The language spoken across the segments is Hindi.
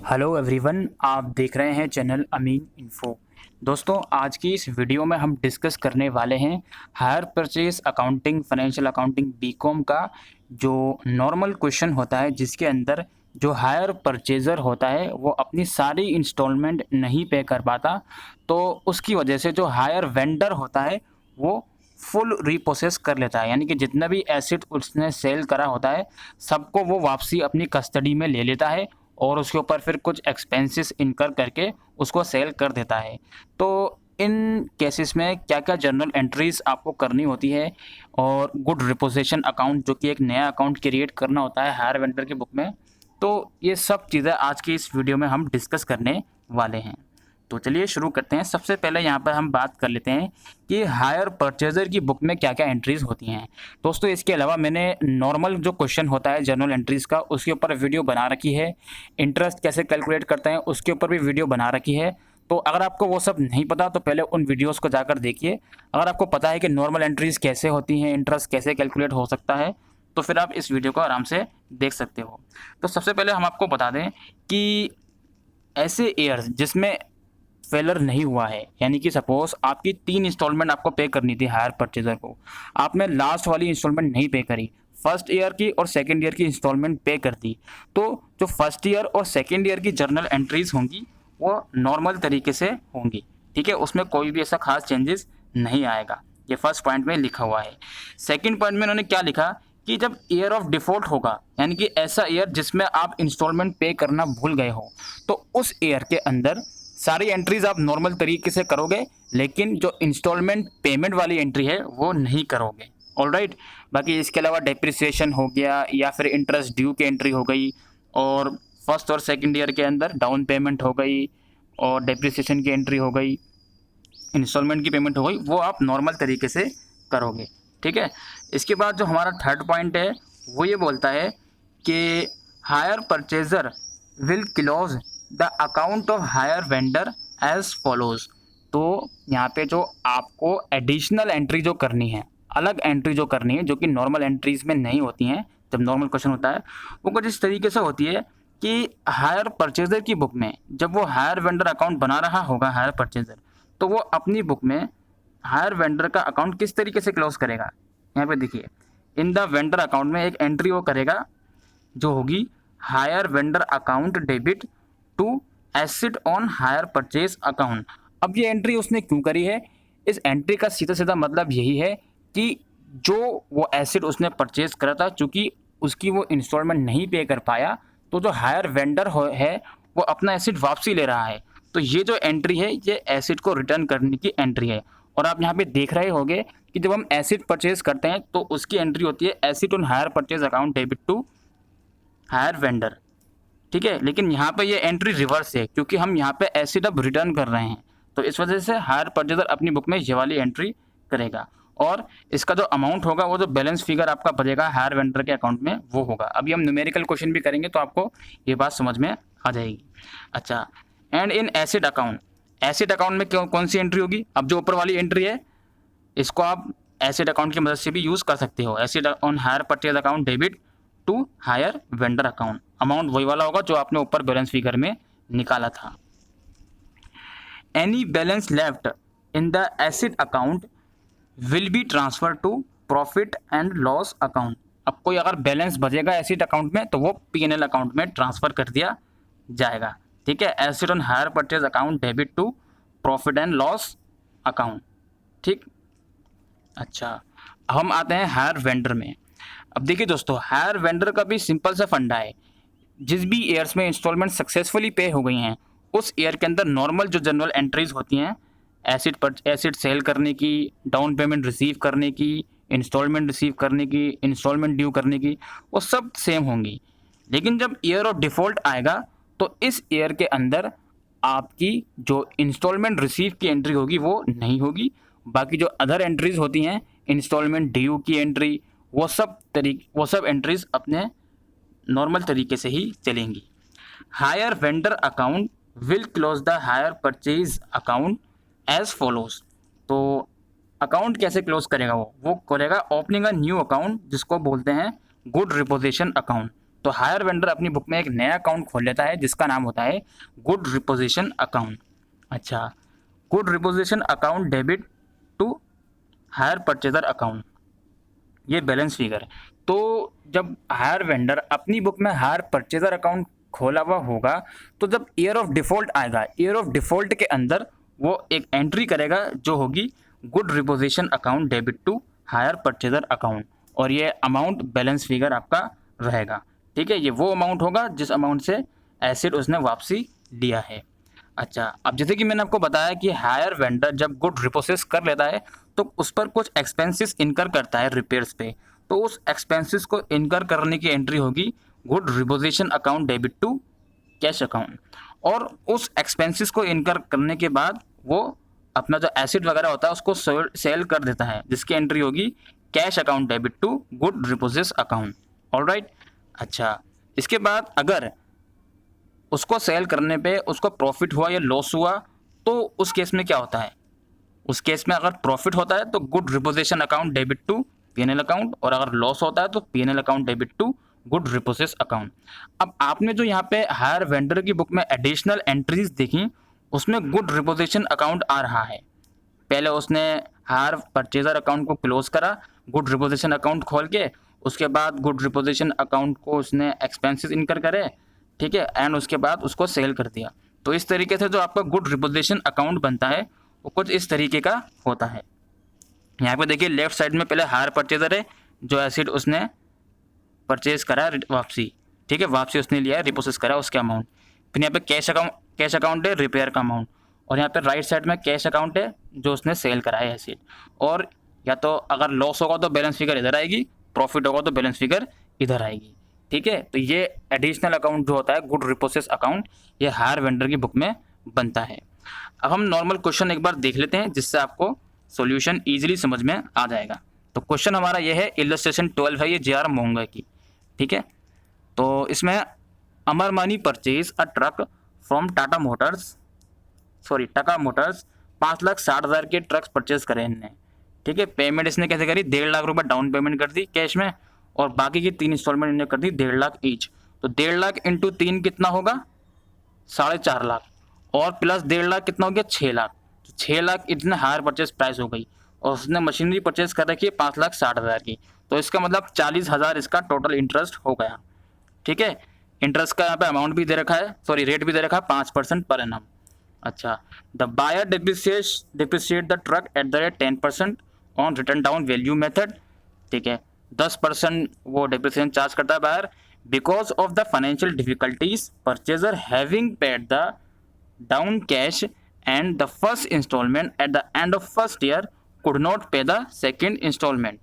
हेलो एवरीवन, आप देख रहे हैं चैनल अमीन इन्फो। दोस्तों, आज की इस वीडियो में हम डिस्कस करने वाले हैं hire purchase accounting, financial accounting BCom का जो नॉर्मल क्वेश्चन होता है, जिसके अंदर जो हायर परचेज़र होता है वो अपनी सारी इंस्टॉलमेंट नहीं पे कर पाता, तो उसकी वजह से जो हायर वेंडर होता है वो फुल रीप्रोसेस कर लेता है। यानी कि जितना भी एसेट उसने सेल करा होता है सबको वो वापसी अपनी कस्टडी में ले लेता है और उसके ऊपर फिर कुछ एक्सपेंसेस इनकर करके उसको सेल कर देता है। तो इन केसेस में क्या-क्या जर्नल एंट्रीज़ आपको करनी होती है और गुड रिपोजिशन अकाउंट जो कि एक नया अकाउंट क्रिएट करना होता है हायर वेंडर की बुक में। तो ये सब चीज़ें आज की इस वीडियो में हम डिस्कस करने वाले हैं। तो चलिए शुरू करते हैं। सबसे पहले यहाँ पर हम बात कर लेते हैं कि हायर परचेज़र की बुक में क्या-क्या एंट्रीज़ होती हैं। दोस्तों, इसके अलावा मैंने नॉर्मल जो क्वेश्चन होता है जर्नल एंट्रीज़ का, उसके ऊपर वीडियो बना रखी है। इंटरेस्ट कैसे कैलकुलेट करते हैं उसके ऊपर भी वीडियो बना रखी है। तो अगर आपको वो सब नहीं पता तो पहले उन वीडियोज़ को जाकर देखिए। अगर आपको पता है कि नॉर्मल एंट्रीज़ कैसे होती हैं, इंटरेस्ट कैसे कैलकुलेट हो सकता है, तो फिर आप इस वीडियो को आराम से देख सकते हो। तो सबसे पहले हम आपको बता दें कि ऐसे ईयर्स जिसमें फेलर नहीं हुआ है, यानी कि सपोज आपकी 3 इंस्टॉलमेंट आपको पे करनी थी हायर परचेजर को, आपने लास्ट वाली इंस्टॉलमेंट नहीं पे करी, फर्स्ट ईयर की और सेकंड ईयर की इंस्टॉलमेंट पे कर दी, तो जो फर्स्ट ईयर और सेकंड ईयर की जर्नल एंट्रीज होंगी वो नॉर्मल तरीके से होंगी। ठीक है, उसमें कोई भी ऐसा खास चेंजेस नहीं आएगा। ये फर्स्ट पॉइंट में लिखा हुआ है। सेकेंड पॉइंट में उन्होंने क्या लिखा कि जब ईयर ऑफ डिफॉल्ट होगा, यानी कि ऐसा ईयर जिसमें आप इंस्टॉलमेंट पे करना भूल गए हो, तो उस ईयर के अंदर सारी एंट्रीज आप नॉर्मल तरीके से करोगे, लेकिन जो इंस्टॉलमेंट पेमेंट वाली एंट्री है वो नहीं करोगे। ऑलराइट, बाकी इसके अलावा डेप्रिसिएशन हो गया या फिर इंटरेस्ट ड्यू की एंट्री हो गई, और फर्स्ट और सेकंड ईयर के अंदर डाउन पेमेंट हो गई और डेप्रिसिएशन की एंट्री हो गई, इंस्टॉलमेंट की पेमेंट हो गई, वो आप नॉर्मल तरीके से करोगे। ठीक है, इसके बाद जो हमारा थर्ड पॉइंट है वो ये बोलता है कि hire purchaser will close the account of hire vendor as follows. तो यहाँ पे जो आपको एडिशनल एंट्री जो करनी है, अलग एंट्री जो करनी है, जो कि नॉर्मल एंट्रीज में नहीं होती हैं, जब नॉर्मल क्वेश्चन होता है वो कुछ इस तरीके से होती है कि हायर परचेजर की बुक में जब वो हायर वेंडर अकाउंट बना रहा होगा हायर परचेजर, तो वो अपनी बुक में हायर वेंडर का अकाउंट किस तरीके से क्लोज करेगा। यहाँ पे देखिए, इन द वेंडर अकाउंट में एक एंट्री वो करेगा जो होगी hire vendor account debit to asset on hire purchase account. अब ये एंट्री उसने क्यों करी है? इस एंट्री का सीधा सीधा मतलब यही है कि जो वो एसिड उसने परचेज करा था, चूंकि उसकी वो इंस्टॉलमेंट नहीं पे कर पाया, तो जो हायर वेंडर है वो अपना एसिड वापसी ले रहा है। तो ये जो एंट्री है ये एसिड को रिटर्न करने की एंट्री है। और आप यहाँ पे देख रहे होंगे कि जब हम एसिड परचेज करते हैं तो उसकी एंट्री होती है asset on hire purchase account debit to hire vendor. ठीक है, लेकिन यहाँ पे ये एंट्री रिवर्स है क्योंकि हम यहाँ पे एसिड अब रिटर्न कर रहे हैं, तो इस वजह से हायर परचेजर अपनी बुक में ये वाली एंट्री करेगा और इसका जो अमाउंट होगा, वो जो बैलेंस फिगर आपका बचेगा हायर वेंडर के अकाउंट में, वो होगा। अभी हम न्यूमेरिकल क्वेश्चन भी करेंगे तो आपको ये बात समझ में आ जाएगी। अच्छा, and in acid account, acid account में कौन सी एंट्री होगी? अब जो ऊपर वाली एंट्री है इसको आप एसिड अकाउंट की मदद से भी यूज़ कर सकते हो। Asset on hire purchase account debit to hire vendor account, amount वही वाला होगा जो आपने ऊपर बैलेंस फिगर में निकाला था। Any balance left in the asset account will be transfer to profit and loss account. अब कोई अगर बैलेंस बचेगा एसिड अकाउंट में तो वो P&L अकाउंट में ट्रांसफर कर दिया जाएगा। ठीक है, asset on hire purchase account debit to profit and loss account. ठीक, अच्छा, हम आते हैं हायर वेंडर में। अब देखिए दोस्तों, हायर वेंडर का भी सिंपल सा फंडा है। जिस भी ईयर्स में इंस्टॉलमेंट सक्सेसफुली पे हो गई हैं, उस ईयर के अंदर नॉर्मल जो जनरल एंट्रीज होती हैं, एसिड सेल करने की, डाउन पेमेंट रिसीव करने की, इंस्टॉलमेंट रिसीव करने की, इंस्टॉलमेंट ड्यू करने की, वो सब सेम होंगी। लेकिन जब ईयर ऑफ डिफ़ॉल्ट आएगा तो इस ईयर के अंदर आपकी जो इंस्टॉलमेंट रिसीव की एंट्री होगी वो नहीं होगी। बाकी जो अदर एंट्रीज होती हैं, इंस्टॉलमेंट ड्यू की एंट्री, वो सब एंट्रीज अपने नॉर्मल तरीके से ही चलेंगी। Hire vendor account will close the hire purchase account as follows. तो अकाउंट कैसे क्लोज करेगा? वो करेगा ओपनिंग अ न्यू अकाउंट, जिसको बोलते हैं गुड रिपोजिशन अकाउंट। तो हायर वेंडर अपनी बुक में एक नया अकाउंट खोल लेता है जिसका नाम होता है गुड रिपोजिशन अकाउंट। अच्छा, good reposition account debit to hire purchaser account, ये बैलेंस फिगर। तो जब हायर वेंडर अपनी बुक में हायर परचेजर अकाउंट खोला हुआ होगा तो जब ईयर ऑफ डिफ़ॉल्ट आएगा, ईयर ऑफ डिफ़ॉल्ट के अंदर वो एक एंट्री करेगा जो होगी good reposition account debit to hire purchaser account, और ये अमाउंट बैलेंस फिगर आपका रहेगा। ठीक है, ये वो अमाउंट होगा जिस अमाउंट से एसेट उसने वापसी लिया है। अच्छा, अब जैसे कि मैंने आपको बताया कि हायर वेंडर जब गुड रिपोसेस कर लेता है तो उस पर कुछ एक्सपेंसेस इनकर करता है रिपेयर्स पे, तो उस एक्सपेंसेस को इनकर करने की एंट्री होगी good reposition account debit to cash account, और उस एक्सपेंसेस को इनकर करने के बाद वो अपना जो एसेट वगैरह होता है उसको सेल कर देता है जिसकी एंट्री होगी cash account debit to goods repossessed account. Alright. अच्छा, इसके बाद अगर उसको सेल करने पे उसको प्रॉफिट हुआ या लॉस हुआ तो उस केस में क्या होता है? उस केस में अगर प्रॉफिट होता है तो good reposition account debit to PNL account, और अगर लॉस होता है तो PNL account debit to goods repossessed account. अब आपने जो यहाँ पे हायर वेंडर की बुक में एडिशनल एंट्रीज देखी उसमें गुड रिपोजिशन अकाउंट आ रहा है। पहले उसने हायर परचेजर अकाउंट को क्लोज करा गुड रिपोजिशन अकाउंट खोल के, उसके बाद गुड रिपोजिशन अकाउंट को उसने एक्सपेंसेस इनकर करे, ठीक है, एंड उसके बाद उसको सेल कर दिया। तो इस तरीके से जो आपका गुड रिपोजिशन अकाउंट बनता है वो कुछ इस तरीके का होता है। यहाँ पे देखिए लेफ्ट साइड में पहले हायर परचेजर है, जो एसिड उसने परचेज करा वापसी, ठीक है, वापसी उसने लिया है, रिपोसेस करा उसके अमाउंट। फिर यहाँ पे कैश अकाउंट है, रिपेयर का अमाउंट, और यहाँ पे राइट साइड में कैश अकाउंट है जो उसने सेल करा है एसिड। और या तो अगर लॉस होगा तो बैलेंस फिगर इधर आएगी, प्रॉफिट होगा तो बैलेंस फिगर इधर आएगी। ठीक है, तो ये एडिशनल अकाउंट जो होता है गुड रिपोसेस अकाउंट, ये हायर वेंडर की बुक में बनता है। अब हम नॉर्मल क्वेश्चन एक बार देख लेते हैं जिससे आपको सॉल्यूशन इजीली समझ में आ जाएगा। तो क्वेश्चन हमारा ये है, इलस्ट्रेशन 12 है, ये JR मोंगा की। ठीक है, तो इसमें Amar Mani purchase a truck from Tata Motors 5,60,000 के ट्रक्स परचेज करे इनने। ठीक है, पेमेंट इसने कैसे करी? 1.5 लाख रुपये डाउन पेमेंट कर दी कैश में, और बाकी की 3 इंस्टॉलमेंट इन्हें कर दी 1.5 लाख ईच। तो 1.5 लाख इंटू 3 कितना होगा? 4.5 लाख, और प्लस 1.5 लाख कितना हो गया? 6 लाख। तो 6 लाख इतने हायर परचेज प्राइस हो गई, और उसने मशीनरी परचेज कर रखी है 5,60,000 की। तो इसका मतलब 40,000 इसका टोटल इंटरेस्ट हो गया। ठीक है, इंटरेस्ट का यहाँ पे अमाउंट भी दे रखा है, सॉरी रेट भी दे रखा है 5% पर एनम। अच्छा, the buyer depreciate the truck at the rate 10% on written down value method. ठीक है, 10% वो डिप्रिसिएशन चार्ज करता है buyer, because of the financial difficulties purchaser having paid the down cash and the first installment at the end of first year could not pay the second installment.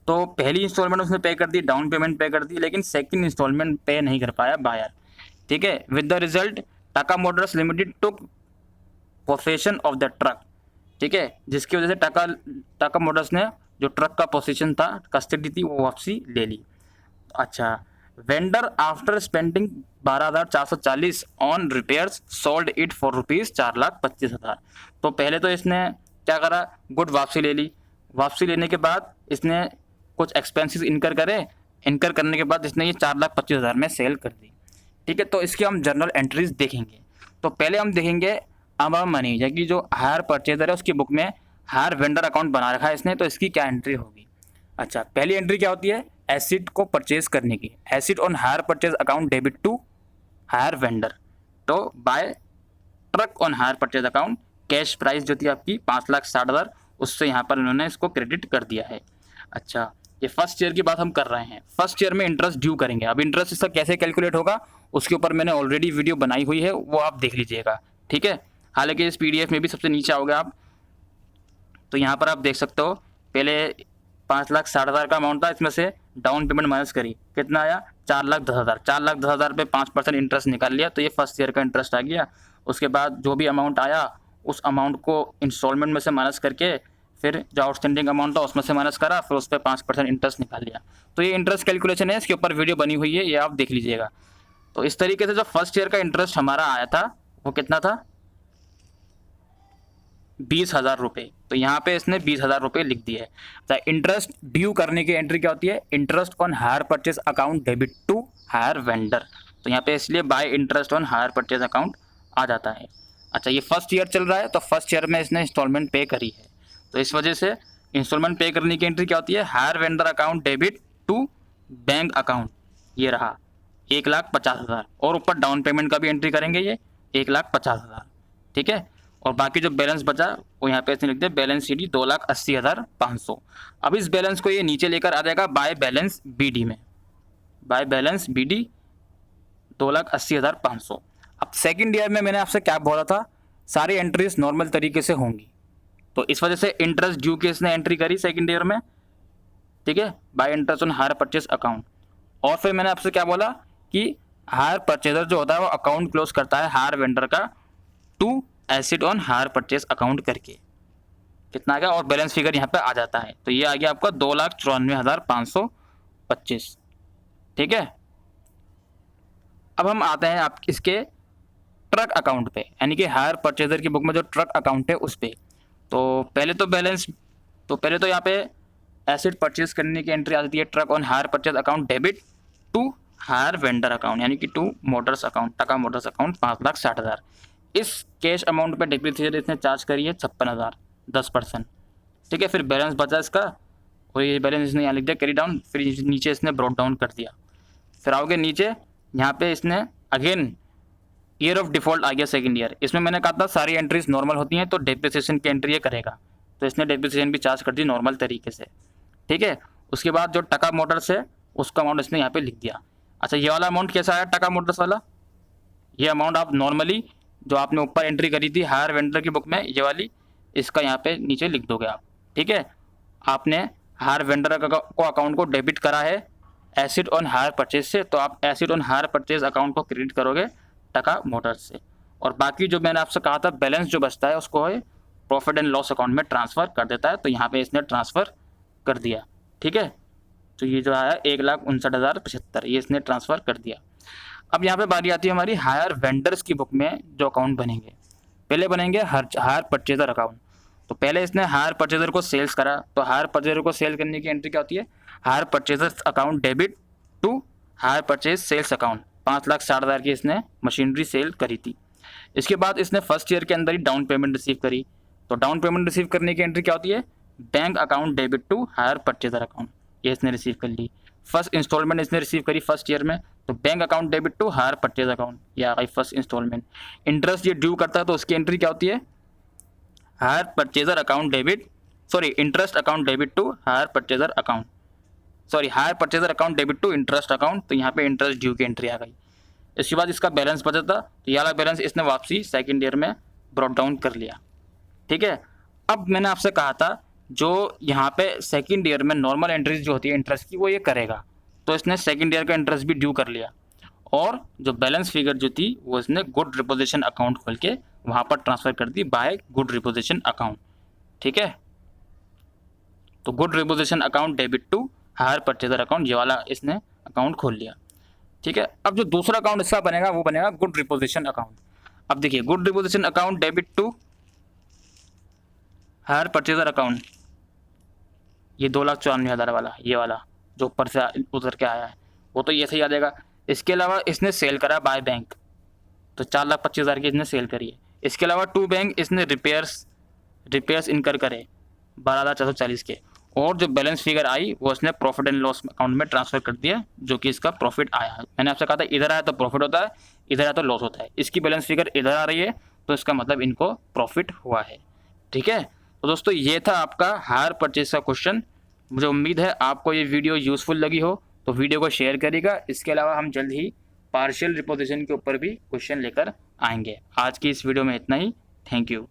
तो पहली इंस्टॉलमेंट उसने पे कर दी, डाउन पेमेंट पे कर दी, लेकिन सेकंड इंस्टॉलमेंट पे नहीं कर पाया बायर। ठीक है, with the result Tata Motors limited took possession of the truck. ठीक है, जिसकी वजह से टाटा मोटर्स ने जो ट्रक का पोसेशन था, कस्टडी थी, वो वापसी ले ली। अच्छा, vendor after spending 12,440 on repairs sold it for rupees 4,25,000। तो पहले तो इसने क्या करा? गुड वापसी ले ली। वापसी लेने के बाद इसने कुछ एक्सपेंसेस इनकर करे, इनकर करने के बाद इसने ये 4,25,000 में सेल कर दी। ठीक है, तो इसकी हम जर्नल एंट्रीज देखेंगे। तो पहले हम देखेंगे अमर मनी, यानी जो हायर परचेजर है उसकी बुक में हायर वेंडर अकाउंट बना रखा है इसने, तो इसकी क्या एंट्री होगी? अच्छा, पहली एंट्री क्या होती है? एसिड को परचेज करने की, asset on hire purchase account debit to hire vendor. तो by truck on hire purchase account, cash price जो थी आपकी 5,60,000, उससे यहाँ पर इन्होंने इसको क्रेडिट कर दिया है। अच्छा, ये फर्स्ट ईयर की बात हम कर रहे हैं। फर्स्ट ईयर में इंटरेस्ट ड्यू करेंगे। अब इंटरेस्ट इसका कैसे कैलकुलेट होगा उसके ऊपर मैंने ऑलरेडी वीडियो बनाई हुई है, वो आप देख लीजिएगा। ठीक है, हालांकि इस PDF में भी सबसे नीचे आओगे आप, तो यहाँ पर आप देख सकते हो पहले 5,60,000 का अमाउंट था, इसमें से डाउन पेमेंट माइनस करी, कितना आया? 4,10,000। 4,10,000 पे 5% इंटरेस्ट निकाल लिया, तो ये फर्स्ट ईयर का इंटरेस्ट आ गया। उसके बाद जो भी अमाउंट आया उस अमाउंट को इंस्टॉलमेंट में से माइनस करके फिर जो आउटस्टैंडिंग अमाउंट था उसमें से माइनस करा, फिर उस पर 5% इंटरेस्ट निकाल लिया। तो ये इंटरेस्ट कैलकुलेशन है, इसके ऊपर वीडियो बनी हुई है, ये आप देख लीजिएगा। तो इस तरीके से जो फर्स्ट ईयर का इंटरेस्ट हमारा आया था वो कितना था? 20,000 रुपये, तो यहाँ पे इसने 20,000 रुपये लिख दिए है। तो इंटरेस्ट ड्यू करने की एंट्री क्या होती है, interest on hire purchase account debit to hire vendor, तो यहाँ पे इसलिए by interest on hire purchase account आ जाता है। अच्छा, ये फर्स्ट ईयर चल रहा है, तो फर्स्ट ईयर में इसने इंस्टॉलमेंट पे करी है, तो इस वजह से इंस्टॉलमेंट पे करने की एंट्री क्या होती है, hire vendor account debit to bank account, ये रहा 1,50,000, और ऊपर डाउन पेमेंट का भी एंट्री करेंगे ये 1,50,000, ठीक है। और बाकी जो बैलेंस बचा वो यहाँ पे इसने लिख दिया बैलेंस सी डी 2,80,500। अब इस बैलेंस को ये नीचे लेकर आ जाएगा बाय बैलेंस बी डी में, बाय बैलेंस बी डी 2,80,500। अब सेकंड ईयर में मैंने आपसे क्या बोला था, सारी एंट्रीज नॉर्मल तरीके से होंगी, तो इस वजह से इंटरेस्ट ड्यू की इसने एंट्री करी सेकंड ईयर में, ठीक है, bye interest on hire purchase account. और फिर मैंने आपसे क्या बोला कि हायर परचेजर जो होता है वो अकाउंट क्लोज करता है हायर वेंडर का to asset on hire purchase account करके, कितना आ गया, और बैलेंस फिगर यहाँ पे आ जाता है, तो ये आ गया आपका 2,94,525, ठीक है। अब हम आते हैं आप इसके ट्रक अकाउंट पे, यानी कि हायर परचेजर की बुक में जो ट्रक अकाउंट है उस पे। तो पहले तो यहाँ पे एसिड परचेज करने की एंट्री आ जाती है truck on hire purchase account debit to hire vendor account, यानी कि to motors account, Tata motors account 5,60,000। इस कैश अमाउंट पे डिप्रिसिएशन इसने चार्ज करी है 56,000, 10%, ठीक है। फिर बैलेंस बचा इसका, और ये बैलेंस इसने यहाँ लिख दिया कैरी डाउन, फिर नीचे इसने ब्रॉट डाउन कर दिया। फिर आओगे नीचे, यहाँ पे इसने अगेन ईयर ऑफ डिफॉल्ट आ गया सेकंड ईयर, इसमें मैंने कहा था सारी एंट्रीज नॉर्मल होती हैं तो डिप्रिसिएशन की एंट्री ये करेगा, तो इसने डिप्रिसिएशन भी चार्ज कर दी नॉर्मल तरीके से, ठीक है। उसके बाद जो टाटा मोटर्स है उसका अमाउंट इसने यहाँ पे लिख दिया। अच्छा, ये वाला अमाउंट कैसा आया टाटा मोटर्स वाला, ये अमाउंट आप नॉर्मली जो आपने ऊपर एंट्री करी थी हायर वेंडर की बुक में, ये वाली, इसका यहाँ पे नीचे लिख दोगे आप, ठीक है। आपने हायर वेंडर को अकाउंट को डेबिट करा है एसिड ऑन हायर परचेज से, तो आप acid on hire purchase account को क्रेडिट करोगे टाटा मोटर्स से, और बाकी जो मैंने आपसे कहा था बैलेंस जो बचता है उसको है प्रॉफिट एंड लॉस अकाउंट में ट्रांसफ़र कर देता है, तो यहाँ पे इसने ट्रांसफ़र कर दिया, ठीक है। तो ये जो आया 1,59,075, ये इसने ट्रांसफ़र कर दिया। अब यहाँ पे बारी आती है हमारी हायर वेंडर्स की बुक में जो अकाउंट बनेंगे, पहले बनेंगे हायर परचेजर अकाउंट। तो पहले इसने हायर परचेजर को सेल्स करा, तो हायर परचेजर को सेल करने की एंट्री क्या होती है, hire purchaser account debit to hire purchase sales account, 5,60,000 की इसने मशीनरी सेल करी थी। इसके बाद इसने फर्स्ट ईयर के अंदर ही डाउन पेमेंट रिसीव करी, तो डाउन पेमेंट रिसीव करने की एंट्री क्या होती है, bank account debit to hire purchaser account, ये इसने रिसीव कर ली। फर्स्ट इंस्टॉलमेंट इसने रिसीव करी फर्स्ट ईयर में, तो bank account debit to hire purchase account, ये आ गई फर्स्ट इंस्टॉलमेंट। इंटरेस्ट ये ड्यू करता है तो उसकी एंट्री क्या होती है, hire purchaser account debit, sorry interest account debit to hire purchaser account, sorry hire purchaser account debit to interest account, तो यहाँ पे इंटरेस्ट ड्यू की एंट्री आ गई। इसके बाद इसका बैलेंस बचा था, तो ये वाला बैलेंस इसने वापसी सेकेंड ईयर में ब्रॉट डाउन कर लिया, ठीक है। अब मैंने आपसे कहा था जो यहाँ पे सेकंड ईयर में नॉर्मल एंट्रीज जो होती है इंटरेस्ट की वो ये करेगा, तो इसने सेकंड ईयर का इंटरेस्ट भी ड्यू कर लिया, और जो बैलेंस फिगर जो थी वो इसने गुड रिपोजिशन अकाउंट खोल के वहाँ पर ट्रांसफ़र कर दी बाय गुड रिपोजिशन अकाउंट, ठीक है। तो good reposition account debit to hire purchaser account, ये वाला इसने अकाउंट खोल लिया, ठीक है। अब जो दूसरा अकाउंट इसका बनेगा वो बनेगा गुड रिपोजिशन अकाउंट। अब देखिए good reposition account debit to hire purchaser account, ये 2,94,000 वाला, ये वाला जो ऊपर से उतर के आया है वो तो ये सही आ जाएगा। इसके अलावा इसने सेल करा बाय बैंक, तो 4,25,000 की इसने सेल करी है। इसके अलावा टू बैंक इसने रिपेयर्स इनकर करे 12,440 के, और जो बैलेंस फिगर आई वो इसने प्रॉफिट एंड लॉस अकाउंट में ट्रांसफ़र कर दिया, जो कि इसका प्रॉफिट आया है। मैंने आपसे कहा था इधर आया तो प्रॉफिट होता है, इधर आया तो लॉस होता है, इसकी बैलेंस फिगर इधर आ रही है तो इसका मतलब इनको प्रॉफिट हुआ है, ठीक है। तो दोस्तों ये था आपका हायर परचेज का क्वेश्चन। मुझे उम्मीद है आपको ये वीडियो यूज़फुल लगी हो, तो वीडियो को शेयर करिएगा। इसके अलावा हम जल्द ही पार्शियल रिपोजिशन के ऊपर भी क्वेश्चन लेकर आएंगे। आज की इस वीडियो में इतना ही, थैंक यू।